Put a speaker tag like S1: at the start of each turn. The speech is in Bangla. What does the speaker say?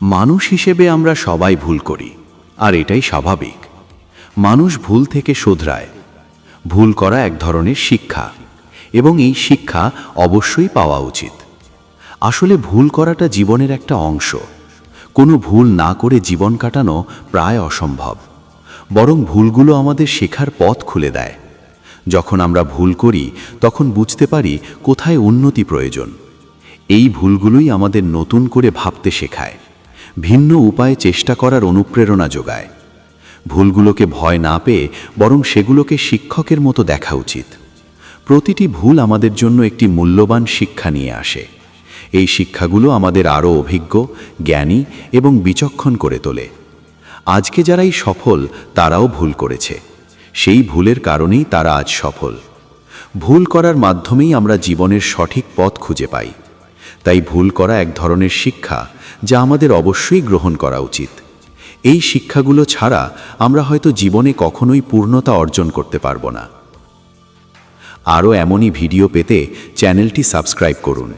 S1: মানুষ হিসেবে আমরা সবাই ভুল করি, আর এটাই স্বাভাবিক। মানুষ ভুল থেকে শোধরায়। ভুল করা এক ধরনের শিক্ষা, এবং এই শিক্ষা অবশ্যই পাওয়া উচিত। আসলে ভুল করাটা জীবনের একটা অংশ। কোনো ভুল না করে জীবন কাটানো প্রায় অসম্ভব, বরং ভুলগুলো আমাদের শেখার পথ খুলে দেয়। যখন আমরা ভুল করি তখন বুঝতে পারি কোথায় উন্নতি প্রয়োজন। এই ভুলগুলোই আমাদের নতুন করে ভাবতে শেখায়, ভিন্ন উপায়ে চেষ্টা করার অনুপ্রেরণা যোগায়। ভুলগুলোকে ভয় না পেয়ে বরং সেগুলোকে শিক্ষকের মতো দেখা উচিত। প্রতিটি ভুল আমাদের জন্য একটি মূল্যবান শিক্ষা নিয়ে আসে। এই শিক্ষাগুলো আমাদের আরও অভিজ্ঞ, জ্ঞানী এবং বিচক্ষণ করে তোলে। আজকে যারাই সফল তারাও ভুল করেছে। সেই ভুলের কারণেই তারা আজ সফল। ভুল করার মাধ্যমেই আমরা জীবনের সঠিক পথ খুঁজে পাই। তাই ভুল করা এক ধরনের শিক্ষা, যা আমাদের অবশ্যই গ্রহণ করা উচিত। এই শিক্ষাগুলো ছাড়া আমরা হয়তো জীবনে কখনোই পূর্ণতা অর্জন করতে পারব না। আরও এমনই ভিডিও পেতে চ্যানেলটি সাবস্ক্রাইব করুন।